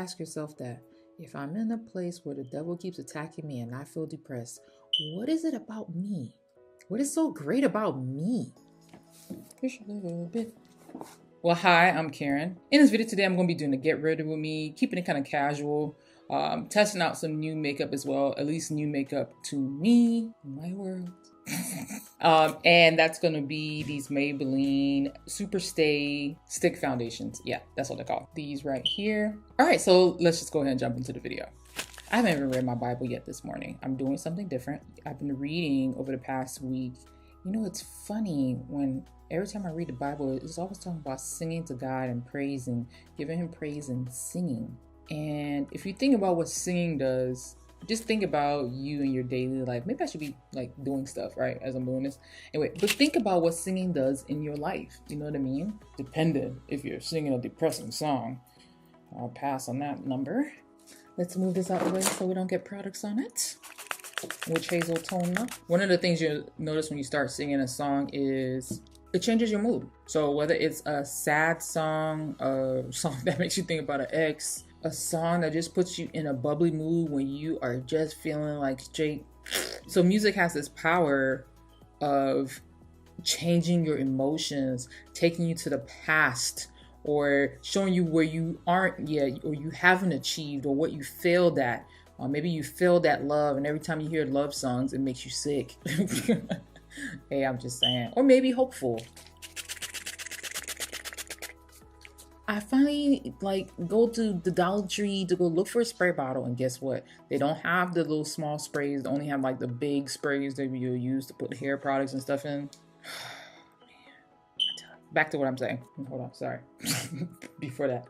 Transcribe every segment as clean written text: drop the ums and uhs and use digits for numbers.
ask yourself that. If I'm in a place where the devil keeps attacking me and I feel depressed, what is it about me? What is so great about me? Push a little bit. Well, hi, I'm Karen. In this video today, I'm going to be doing a get ready with me, keeping it kind of casual, testing out some new makeup as well, at least new makeup to me, my world. And that's going to be these Maybelline Superstay stick foundations. Yeah, that's what they're called. These right here. All right, so let's just go ahead and jump into the video. I haven't even read my Bible yet this morning. I'm doing something different. I've been reading over the past week. You know, it's funny when every time I read the Bible, it's always talking about singing to God and praising, giving him praise and singing. And if you think about what singing does, just think about you in your daily life. Maybe I should be like doing stuff, right, as I'm doing this. Anyway, but think about what singing does in your life. You know what I mean? Dependent if you're singing a depressing song. I'll pass on that number. Let's move this out of the way so we don't get products on it. Which Hazel Tona. One of the things you'll notice when you start singing a song is it changes your mood. So whether it's a sad song, a song that makes you think about an ex, a song that just puts you in a bubbly mood when you are just feeling like straight. So music has this power of changing your emotions, taking you to the past, or showing you where you aren't yet, or you haven't achieved, or what you failed at. Or maybe you failed at love, and every time you hear love songs, it makes you sick. Hey, I'm just saying. Or maybe hopeful. I finally go to the Dollar Tree to go look for a spray bottle, and guess what? They don't have the little small sprays. They only have like the big sprays that you'll use to put hair products and stuff in. Back to what I'm saying. Hold on, sorry. Before that.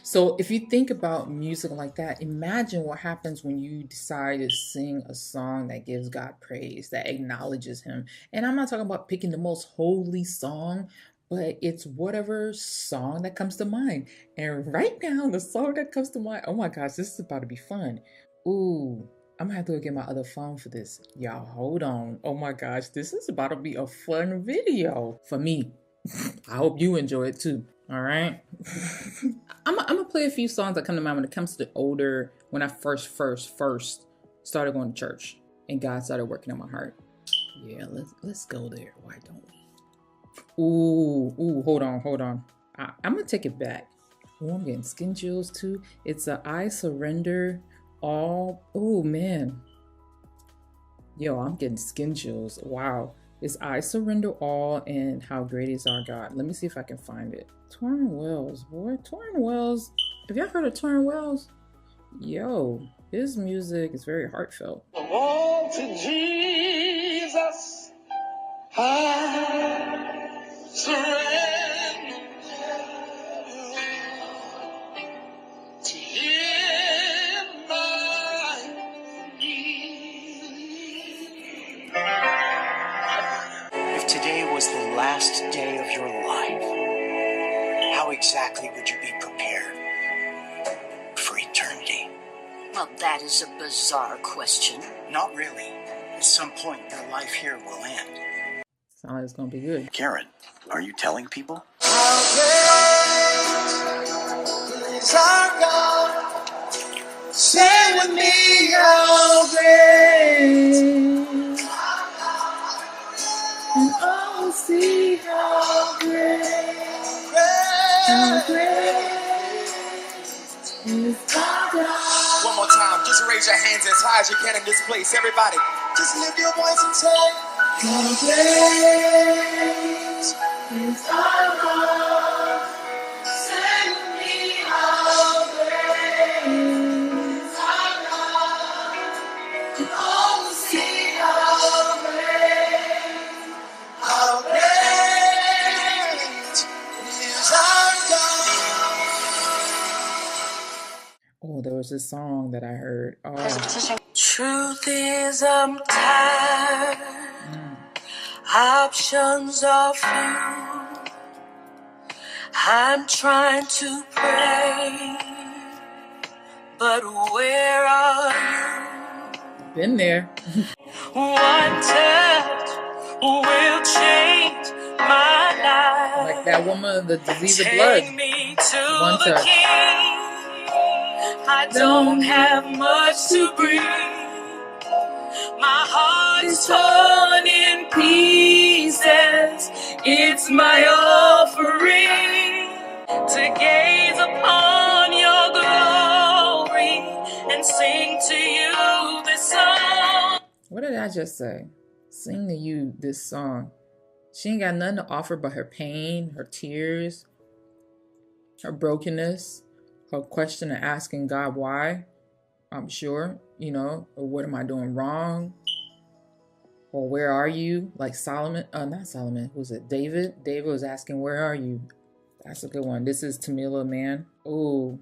So if you think about music like that, imagine what happens when you decide to sing a song that gives God praise, that acknowledges him. And I'm not talking about picking the most holy song, but it's whatever song that comes to mind. And right now, the song that comes to mind, oh my gosh, this is about to be fun. Ooh, I'm gonna have to go get my other phone for this. Y'all, hold on. Oh my gosh, this is about to be a fun video for me. I hope you enjoy it too. All right. I'm gonna play a few songs that come to mind when it comes to the older, when I first started going to church and God started working on my heart. Yeah, let's go there. Why don't we? Ooh, hold on. I'm gonna take it back. Oh, I'm getting skin chills too. It's a I Surrender All. Oh man. Yo, I'm getting skin chills. Wow. It's I Surrender All and How Great Is Our God. Let me see if I can find it. Torrin Wells, boy. Torrin Wells. Have y'all heard of Torrin Wells? Yo, his music is very heartfelt. All to Jesus, I surrender to him my need. If today was the last day of your life, how exactly would you be prepared for eternity? Well, that is a bizarre question. Not really. At some point, your life here will end. Sounds like it's gonna be good. Karen, are you telling people? How great is our God? Say with me, how great. And oh, see how great. How great is our God. One more time, just raise your hands as high as you can in this place. Everybody, Just lift your voice and say, how great is our God. Say with me, how great is our God. And oh, see how great is our God. Oh, there was this song that I heard. Oh, Truth is, I'm tired. Options are few. I'm trying to pray, but where are you? been there. One touch will change my life. Like that woman, the disease of blood. Take me to One the touch. King. I don't have much to bring. My heart is torn in pieces. It's my offering to gaze upon your glory and sing to you this song. What did I just say? Sing to you this song. She ain't got nothing to offer but her pain, her tears, her brokenness, her question of asking God why, I'm sure, you know, or what am I doing wrong? Or where are you? Like Solomon, not Solomon, who's it? David? David was asking, where are you? That's a good one. This is Tamila, man. Ooh,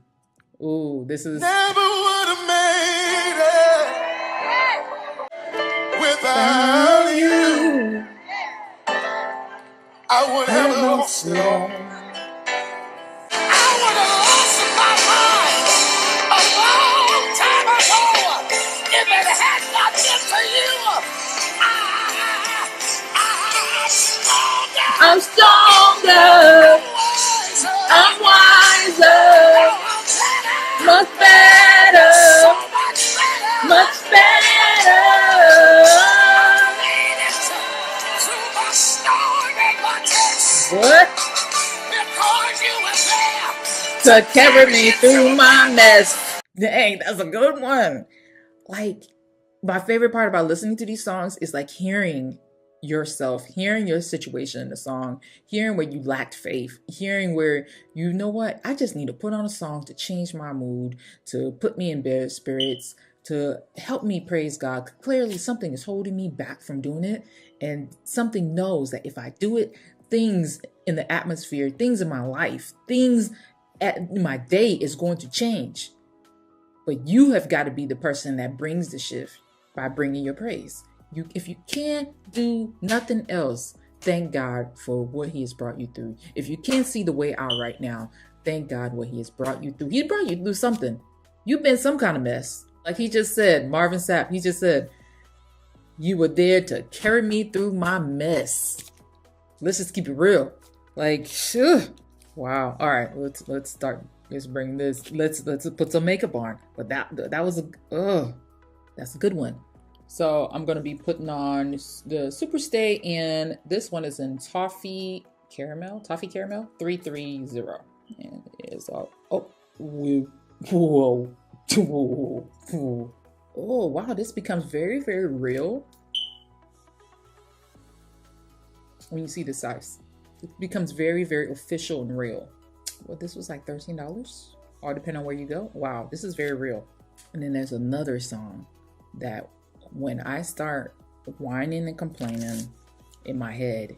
this is... Never would have made it without you. I would have lost it all. I would have lost my mind a long time ago if it had not been for you. I'm stronger. I'm wiser. Much better. Much better. What? Because you were there To carry me through my mess. Dang, that's a good one. Like, my favorite part about listening to these songs is like hearing yourself, hearing your situation in the song, hearing where you lacked faith, hearing where, you know what, I just need to put on a song to change my mood, to put me in better spirits, to help me praise God. Clearly something is holding me back from doing it, and something knows that if I do it, things in the atmosphere, things in my life, things at my day is going to change. But you have got to be the person that brings the shift by bringing your praise. If you can't do nothing else, thank God for what he has brought you through. If you can't see the way out right now, thank God what he has brought you through. He brought you through something. You've been some kind of mess. Like he just said, Marvin Sapp, he just said, you were there to carry me through my mess. Let's just keep it real. Like, phew. Wow. All right, let's start. Let's bring this. Let's put some makeup on. But that was that's a good one. So I'm gonna be putting on the Superstay, and this one is in Toffee Caramel 330, and it is all. Whoa. Oh wow, this becomes very, very real when you see the size. It becomes very, very official and real. Well, this was like $13, all depending on where you go. Wow, this is very real. And then there's another song that when I start whining and complaining in my head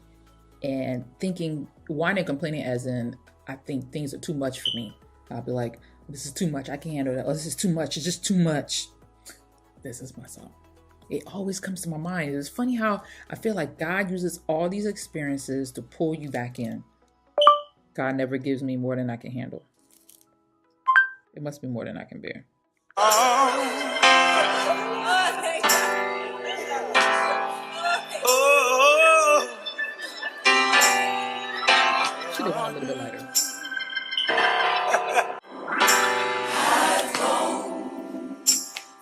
and thinking, whining and complaining as in, I think things are too much for me. I'll be like, this is too much. I can't handle that. Oh, this is too much. It's just too much. This is my song. It always comes to my mind. It's funny how I feel like God uses all these experiences to pull you back in. God never gives me more than I can handle. It must be more than I can bear. Should have gone a little bit lighter.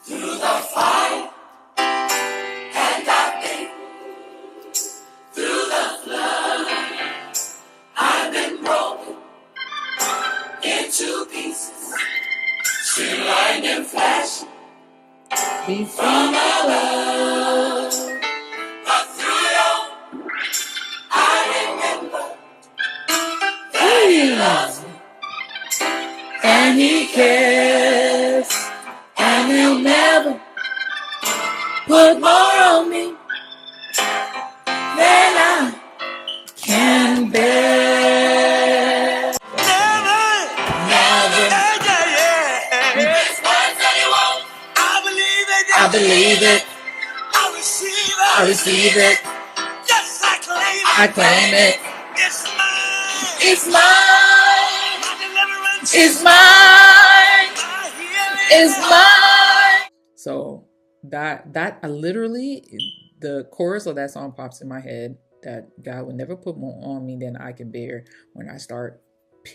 through the fight, and I've been through the flood. I've been broken into pieces, seen lightning flash from above. But through it all, I remember that He loves me, and He cares, and He'll never put more on me than I can bear. Never. It's words that He won't. I believe it. I receive it. Yes, I claim it. It's mine. It's mine. It's mine. So that I literally, the chorus of that song pops in my head, that God will never put more on me than I can bear when I start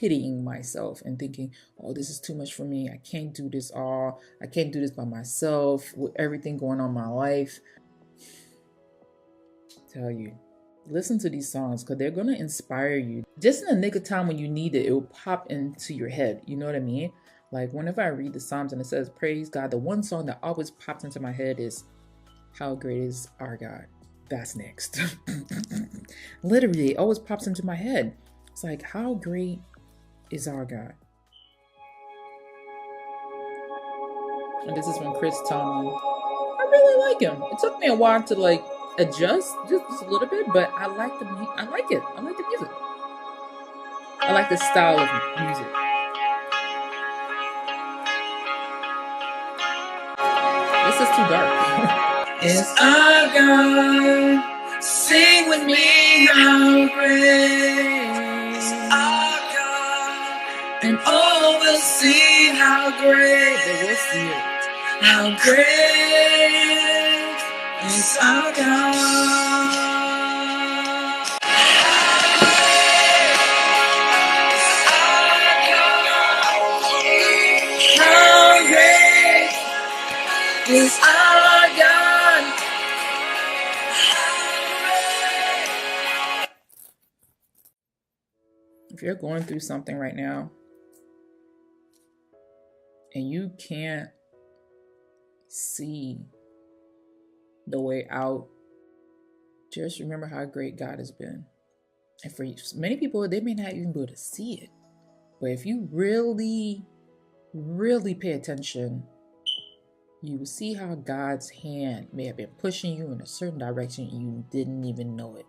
pitying myself and thinking, oh, this is too much for me. I can't do this all. I can't do this by myself with everything going on in my life. Tell you, listen to these songs because they're going to inspire you. Just in the nick of time when you need it, it will pop into your head. You know what I mean? Like whenever I read the Psalms and it says, praise God, the one song that always pops into my head is, how great is our God? That's next. Literally, it always pops into my head. It's like, how great is our God? And this is from Chris Tomlin. I really like him. It took me a while to like adjust just a little bit, but I like it. I like the music. I like the style of music. This is too dark. It's our God, sing with me how great is our God, and all will see how great, They will see it. how great is our God. How great is our God. If you're going through something right now and you can't see the way out, just remember how great God has been. And for many people, they may not even be able to see it. But if you really, really pay attention, you will see how God's hand may have been pushing you in a certain direction and you didn't even know it.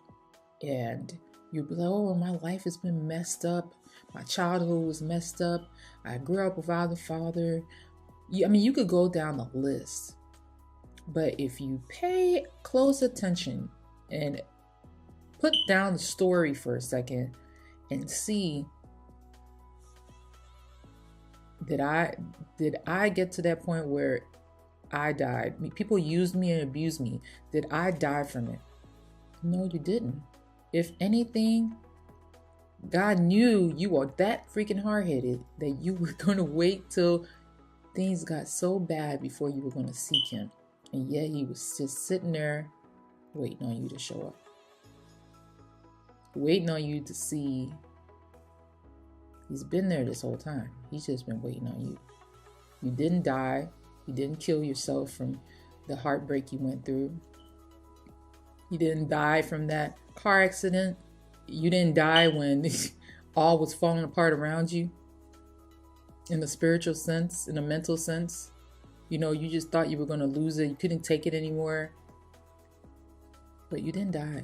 And you'll be like, oh, my life has been messed up. My childhood was messed up. I grew up without a father. You could go down the list. But if you pay close attention and put down the story for a second and see, did I get to that point where I died? People used me and abused me. Did I die from it? No, you didn't. If anything, God knew you were that freaking hard-headed that you were going to wait till things got so bad before you were going to seek him. And yet he was just sitting there waiting on you to show up. Waiting on you to see. He's been there this whole time. He's just been waiting on you. You didn't die. You didn't kill yourself from the heartbreak you went through. You didn't die from that car accident. You didn't die when all was falling apart around you. In the spiritual sense, in the mental sense. You just thought you were going to lose it. You couldn't take it anymore. But you didn't die.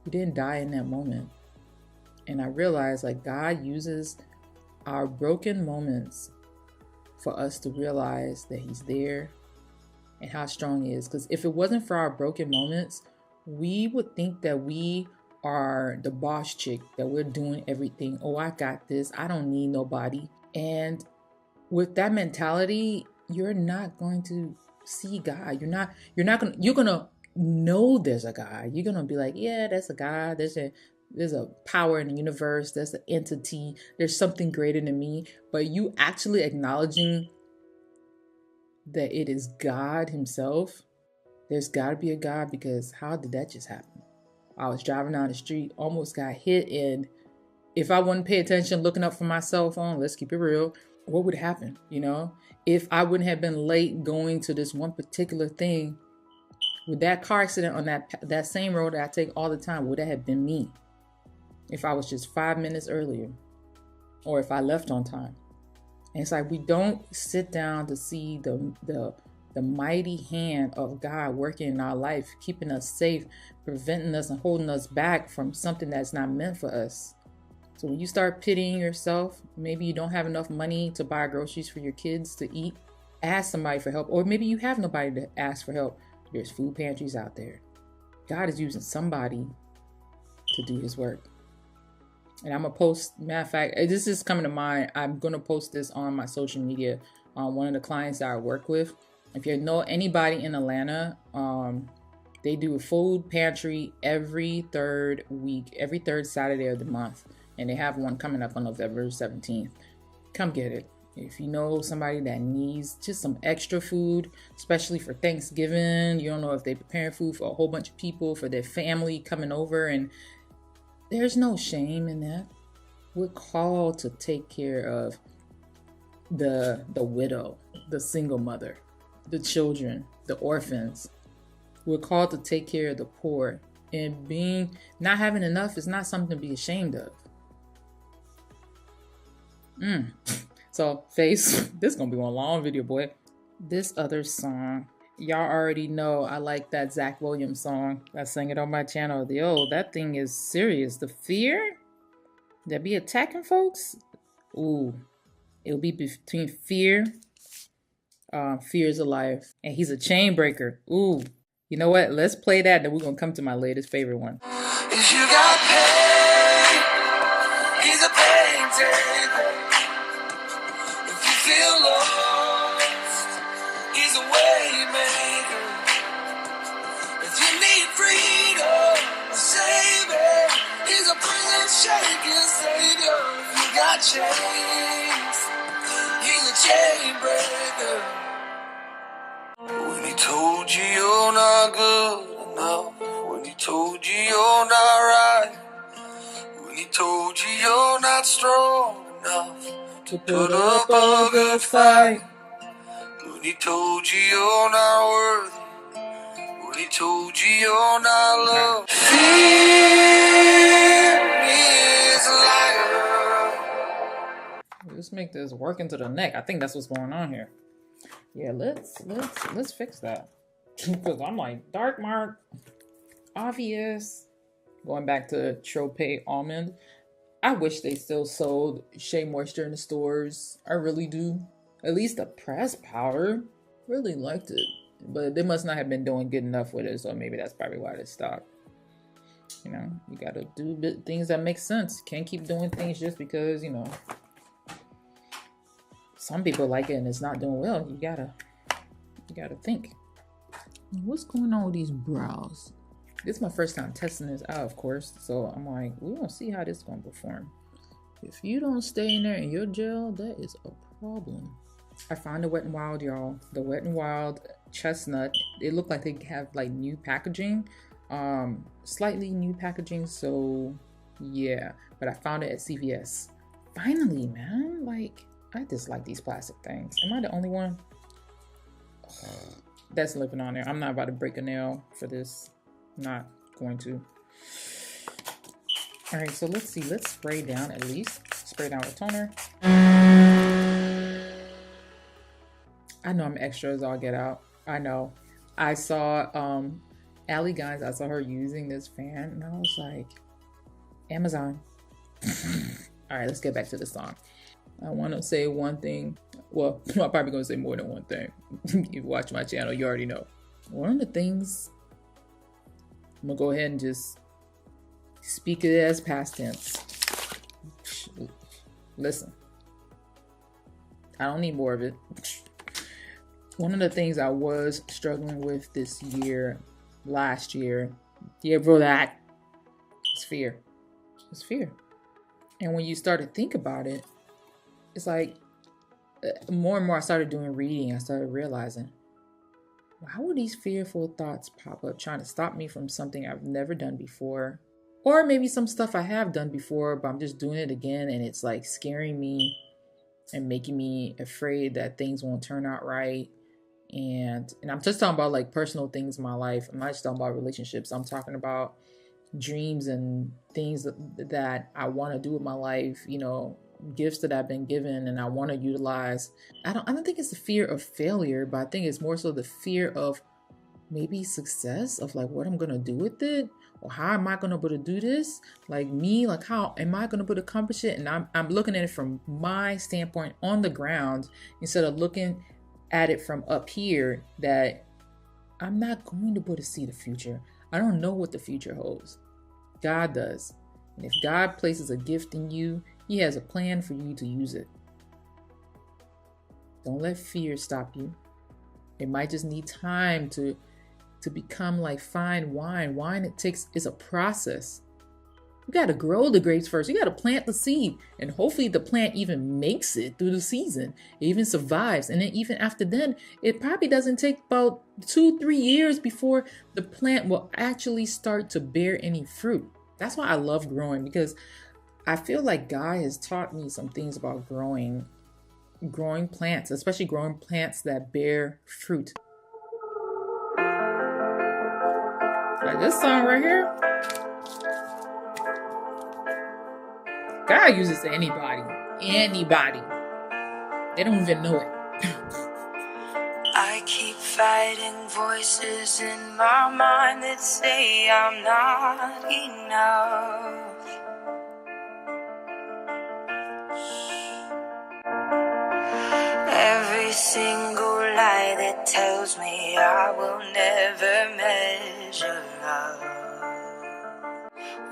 You didn't die in that moment. And I realized like God uses our broken moments for us to realize that he's there and how strong he is. Because if it wasn't for our broken moments, we would think that we are the boss chick, that we're doing everything. Oh, I got this. I don't need nobody. And with that mentality, you're not going to see God. You're gonna know there's a God. You're gonna be like, yeah, that's a God. There's a power in the universe. There's an entity. There's something greater than me. But you actually acknowledging that it is God himself. There's got to be a God, because how did that just happen? I was driving down the street, almost got hit, and if I wouldn't pay attention looking up from my cell phone, let's keep it real, what would happen? If I wouldn't have been late going to this one particular thing, with that car accident on that same road that I take all the time, would that have been me? If I was just 5 minutes earlier, or if I left on time. And it's like we don't sit down to see the mighty hand of God working in our life, keeping us safe, preventing us and holding us back from something that's not meant for us. So when you start pitying yourself, maybe you don't have enough money to buy groceries for your kids to eat, ask somebody for help. Or maybe you have nobody to ask for help. There's food pantries out there. God is using somebody to do his work. And I'm going to post, matter of fact, this is coming to mind. I'm going to post this on my social media on one of the clients that I work with. If you know anybody in Atlanta, they do a food pantry every third week, every third Saturday of the month. And they have one coming up on November 17th. Come get it. If you know somebody that needs just some extra food, especially for Thanksgiving, you don't know if they're preparing food for a whole bunch of people, for their family coming over, and there's no shame in that. We're called to take care of the widow, the single mother, the children, the orphans. We're called to take care of the poor, and not having enough is not something to be ashamed of. So, Face, this is gonna be one long video, boy. This other song, y'all already know I like that Zach Williams song. I sang it on my channel. Yo, that thing is serious. The fear that be attacking folks, ooh, it'll be between fear. Fear is alive, and he's a chain breaker. Ooh, you know what? Let's play that, then we're gonna come to my latest favorite one. If you got pain, he's a pain taker. If you feel lost, he's a way maker. If you need freedom, a savior, he's a prison shaking savior. If you got chains, he's a chain breaker. When he told you you're not good enough, when he told you you're not right, when he told you you're not strong enough to put up a good fight, when he told you you're not worthy, when he told you you're not loved, fear is a liar. Let's make this work into the neck. I think that's what's going on here. Yeah, let's fix that. Because I'm like, dark mark, obvious. Going back to tropae almond. I wish they still sold Shea Moisture in the stores. I really do. At least the press powder. Really liked it. But they must not have been doing good enough with it. So maybe that's probably why they stopped. You know, you gotta do things that make sense. Can't keep doing things just because, you know, some people like it and it's not doing well. You gotta think. What's going on with these brows? This is my first time testing this out, of course. So I'm like, we're gonna see how this is gonna perform. If you don't stay in there in your gel, that is a problem. I found the Wet n Wild, y'all. The Wet n Wild chestnut. It looked like they have like new packaging, slightly new packaging. So yeah, but I found it at CVS. Finally, man. Like, I dislike these plastic things. Am I the only one? That's living on there. I'm not about to break a nail for this. Not going to. All right, so let's see. Let's spray down at least. Spray down with toner. I know I'm extra as all get out. I know. I saw Allie Guys. I saw her using this fan, and I was like, Amazon. All right, let's get back to the song. I want to say one thing. Well, I'm probably going to say more than one thing. If you watch my channel, you already know. One of the things, I'm going to go ahead and just speak it as past tense. Listen. I don't need more of it. One of the things I was struggling with this year, last year, yeah, bro, that is fear. It's fear. And when you start to think about it, it's like more and more I started doing reading. I started realizing, how would these fearful thoughts pop up trying to stop me from something I've never done before? Or maybe some stuff I have done before, but I'm just doing it again. And it's like scaring me and making me afraid that things won't turn out right. And I'm just talking about like personal things in my life. I'm not just talking about relationships. I'm talking about dreams and things that I want to do with my life, you know, gifts that I've been given and I want to utilize. I don't think it's the fear of failure, but I think it's more so the fear of maybe success, of like what I'm going to do with it, or how am I going to be able to do this? Like me, like how am I going to be able to accomplish it? And I'm looking at it from my standpoint on the ground instead of looking at it from up here, that I'm not going to be able to see the future. I don't know what the future holds. God does. And if God places a gift in you, He has a plan for you to use it. Don't let fear stop you. It might just need time to become like fine wine. Wine, it's a process. You got to grow the grapes first. You got to plant the seed. And hopefully the plant even makes it through the season. It even survives. And then even after then, it probably doesn't take about 2-3 years before the plant will actually start to bear any fruit. That's why I love growing, because I feel like God has taught me some things about growing plants, especially growing plants that bear fruit. Like this song right here. God uses anybody. Anybody. They don't even know it. I keep fighting voices in my mind that say I'm not enough. Every single lie that tells me I will never measure up.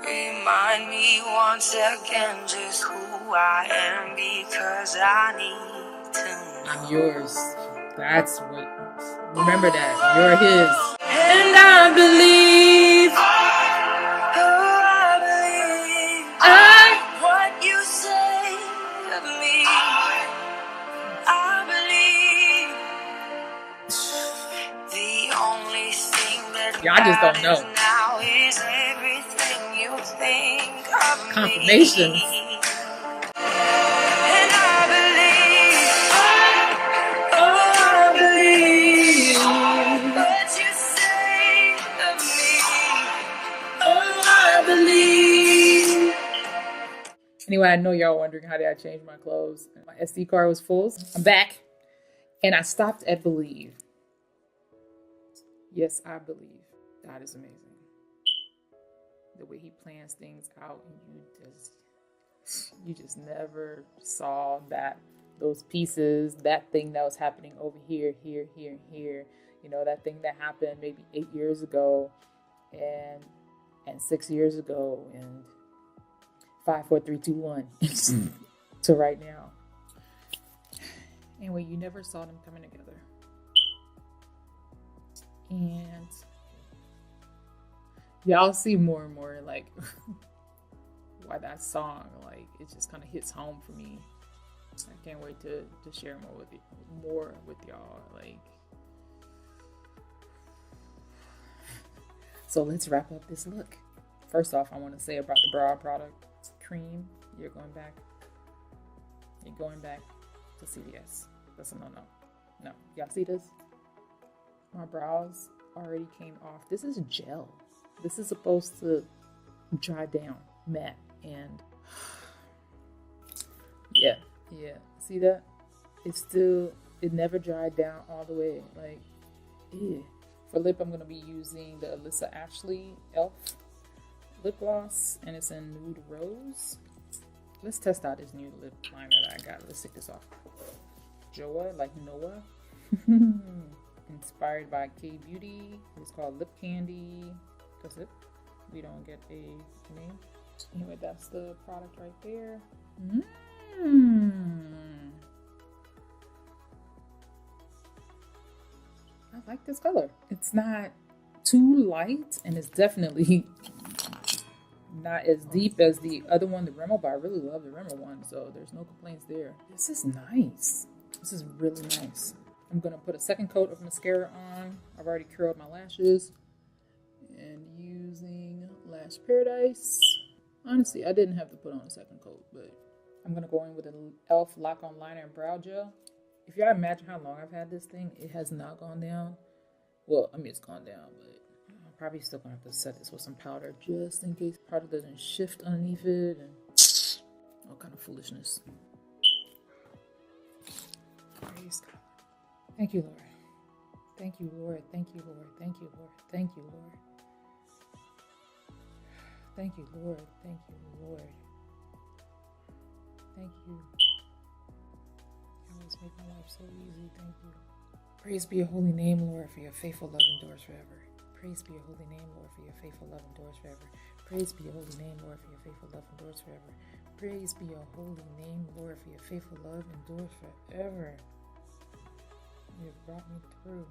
Remind me once again just who I am, because I need to know. I'm yours. That's what. Remember that. You're his. And I believe. What you say of me. I believe. The only thing that Y'all just don't know. now is everything you think of Confirmation. me. And I believe. I believe what you say of me. Oh, I believe. Anyway, I know y'all wondering how did I change my clothes. My SD card was full. I'm back. And I stopped at believe. Yes, I believe. God is amazing. The way he plans things out, and you just never saw those pieces, that thing that was happening over here, here, here, here. You know, that thing that happened maybe 8 years ago and 6 years ago and 5, 4, 3, 2, 1 to right now. Anyway, you never saw them coming together. And y'all see more and more like why that song, like, it just kind of hits home for me. I can't wait to share more with y'all. Like, so let's wrap up this look. First off, I want to say about the brow product, Creme. You're going back to CVS. That's a no. Y'all see this? My brows already came off. This is gel. This is supposed to dry down matte, and yeah. See that? It never dried down all the way. Like, yeah. For lip, I'm gonna be using the Alyssa Ashley Elf lip gloss, and it's in Nude Rose. Let's test out this new lip liner that I got. Let's take this off. Joah, like Noah. Inspired by K Beauty. It's called Lip Candy. That's it. We don't get a name. Anyway, that's the product right there. I like this color. It's not too light, and it's definitely not as deep as the other one, the Rimmel, but I really love the Rimmel one, so there's no complaints there. This is nice. This is really nice. I'm gonna put a second coat of mascara on. I've already curled my lashes. And using Lash Paradise. Honestly, I didn't have to put on a second coat, but I'm gonna go in with an e.l.f. Lock-On Liner and Brow Gel. If y'all imagine how long I've had this thing, it has not gone down. Well, I mean, it's gone down, but I'm probably still gonna have to set this with some powder just in case powder doesn't shift underneath it and all kind of foolishness. Praise God. Thank you, Lord. Thank you, Lord. Thank you, Lord. Thank you, Lord. Thank you, Lord. Thank you, Lord. Thank you, Lord. Thank you. You always make my life so easy. Thank you. Praise be your holy name, Lord, for your faithful love endures forever. Praise be your holy name, Lord, for your faithful love endures forever. Praise be your holy name, Lord, for your faithful love endures forever. Praise be your holy name, Lord, for your faithful love endures forever. You have brought me through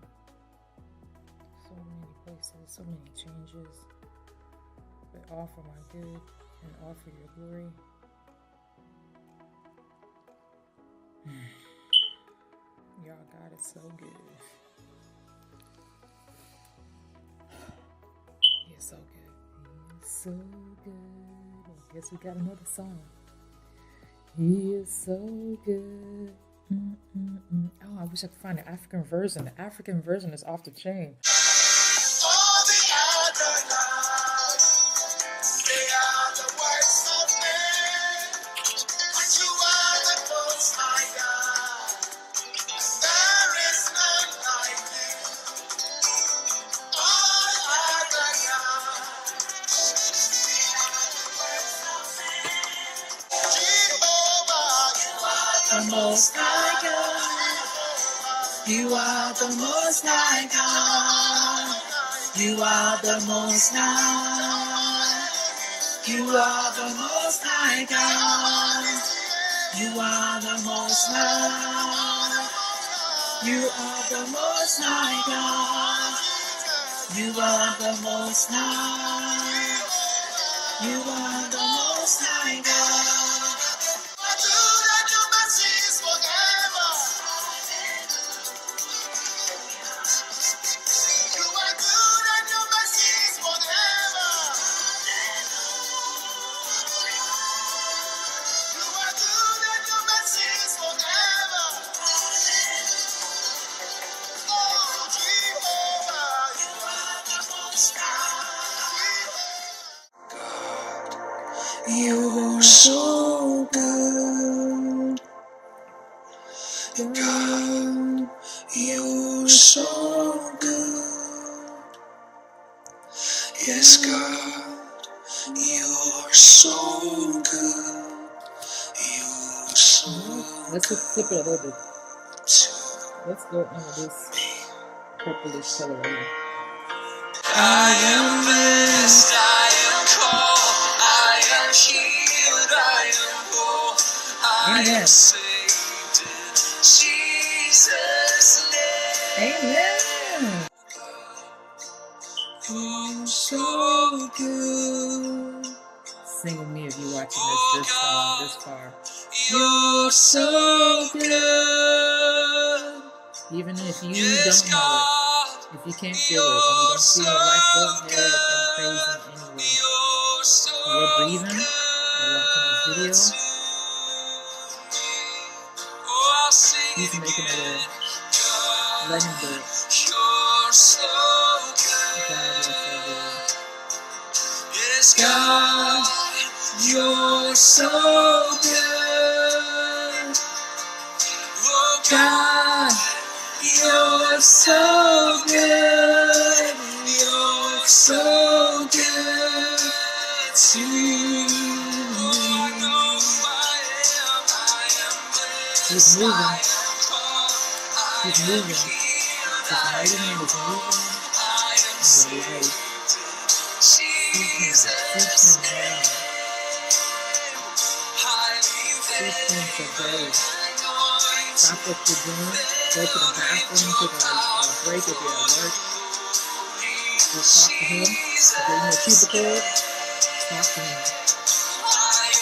so many places, so many changes, but all for my good. and all for your glory. Y'all, God is so good. He is so good. He is so good. I guess we got another song. He is so good. Oh, I wish I could find the African version. The African version is off the chain. All the other gods, they are the works of men, but you are the most high God. There is none like you. All other gods, they are the works of men. Jehovah, you are the most high God. You are the most high God. You are the most high. You are the most high God. You are the most high. You are the most high God. You are the most high. You are the most high God. I do that your mercy is forever. You are good and your mercy is forever. You are good and your mercy is forever. Oh, Jehovah, you are the most high. You are so good. God, you're so good. Yes, God, you're so good. You're so Let's just flip it a little bit. good. Let's go into this purplish color right here. I am blessed, I am called, I am healed, I am whole, I am saved in Jesus' name. Amen. You're so good. Sing with me if you're watching this song this far. You're so good. Even if you don't know it, if you can't feel it, and you don't feel your life, go ahead and praise Him anyway. We're breathing, we're watching this video. He's making a way. Let Him do it. God, you're so good. Yes, God, you're so good. Oh God, you're so good. You're so good to me. Oh, I know I am blessed. He's moving. I am called. He's moving. His mighty hand is moving in your life. Jesus' Seek Him now. Seek Him today. Stop what you're doing. Go to the bathroom, take a break if you're at work. Go talk to Him. If you're in your cubicle, talk to Him.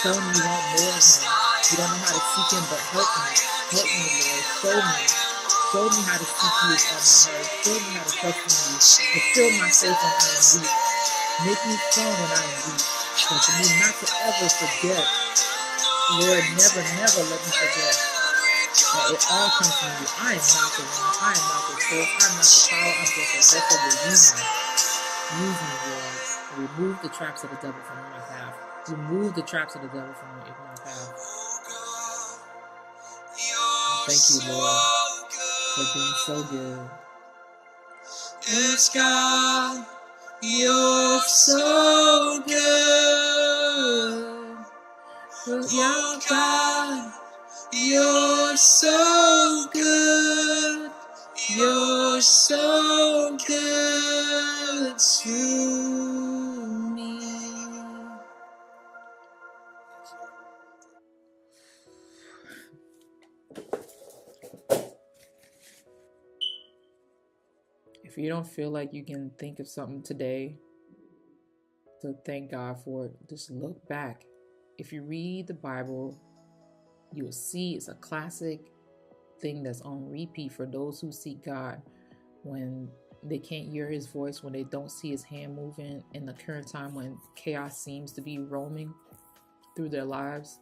Tell Him you want more of Him. You don't know how to seek Him, but help me. Help me, Lord. Show me. Show me how to seek You with all my heart. Show me how to trust in You. And fill my faith when I am weak. Make me strong when I am weak. And for me not to ever forget. Lord, never, never let me forget that it all comes from You. I am not the one. I am not the source. I'm not the power. I'm just a vessel to use me. Use me, Lord. Remove the traps of the devil from my path. Remove the traps of the devil from my path. Thank You, Lord, for being so good. Yes, God, you're so good. Oh God, you're so good. You're so good to me. If you don't feel like you can think of something today to thank God for it. Just look back. If you read the Bible, you'll see it's a classic thing that's on repeat for those who seek God. When they can't hear his voice, when they don't see his hand moving in the current time, when chaos seems to be roaming through their lives,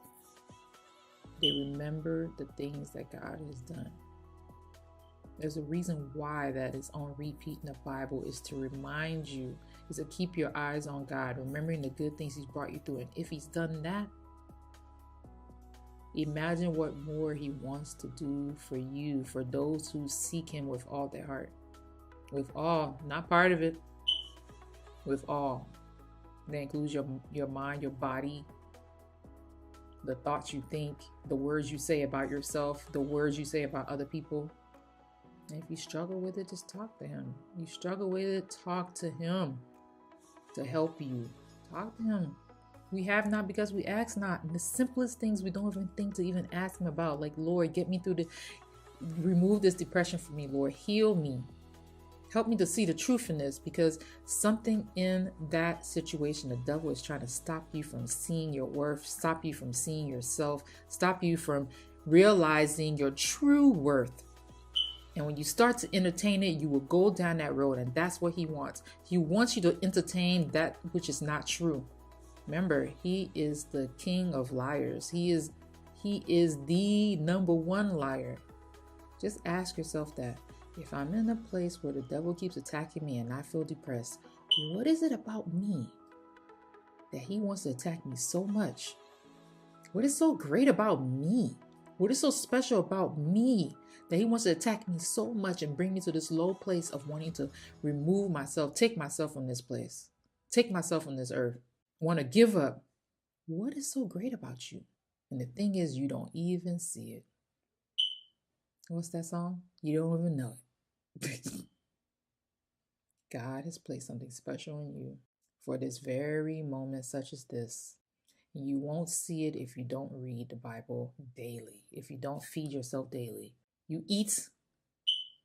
they remember the things that God has done. There's a reason why that is on repeat in the Bible, is to remind you, is to keep your eyes on God, remembering the good things he's brought you through. And if he's done that, imagine what more he wants to do for you, for those who seek him with all their heart. With all, not part of it, with all. That includes your mind, your body, the thoughts you think, the words you say about yourself, the words you say about other people. And if you struggle with it, just talk to him. You struggle with it, talk to him to help you. Talk to him. We have not because we ask not. And the simplest things we don't even think to even ask him about. Like, Lord, get me through remove this depression from me, Lord. Heal me. Help me to see the truth in this, because something in that situation, the devil is trying to stop you from seeing your worth, stop you from seeing yourself, stop you from realizing your true worth. And when you start to entertain it, you will go down that road, and that's what he wants. He wants you to entertain that which is not true. Remember, he is the king of liars. He is the number one liar. Just ask yourself that. If I'm in a place where the devil keeps attacking me and I feel depressed, what is it about me that he wants to attack me so much? What is so great about me? What is so special about me that he wants to attack me so much and bring me to this low place of wanting to remove myself, take myself from this place, take myself from this earth, want to give up? What is so great about you? And the thing is, you don't even see it. What's that song? You don't even know it. God has placed something special in you for this very moment such as this. You won't see it if you don't read the Bible daily, if you don't feed yourself daily. You eat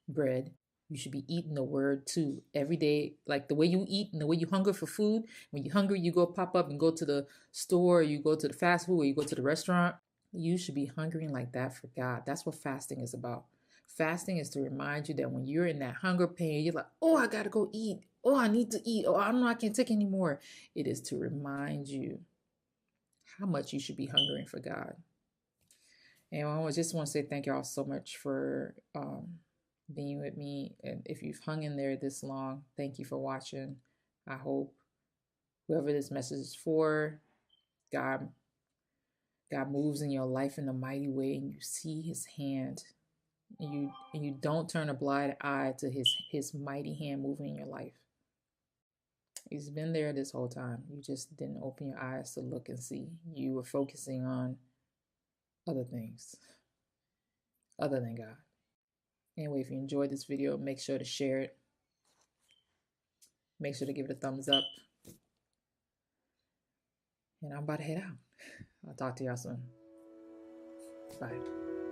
bread, you should be eating the word too every day. Like the way you eat and the way you hunger for food. When you're hungry, you go pop up and go to the store, or you go to the fast food, or you go to the restaurant. You should be hungering like that for God. That's what fasting is about. Fasting is to remind you that when you're in that hunger pain, you're like, oh, I got to go eat. Oh, I need to eat. Oh, I don't know, I can't take anymore. It is to remind you how much you should be hungering for God. And I just want to say thank y'all so much for being with me. And if you've hung in there this long, thank you for watching. I hope whoever this message is for, God moves in your life in a mighty way, and you see his hand. And you don't turn a blind eye to his mighty hand moving in your life. He's been there this whole time. You just didn't open your eyes to look and see. You were focusing on other things other than God. Anyway, if you enjoyed this video, make sure to share it. Make sure to give it a thumbs up. And I'm about to head out. I'll talk to y'all soon. Bye.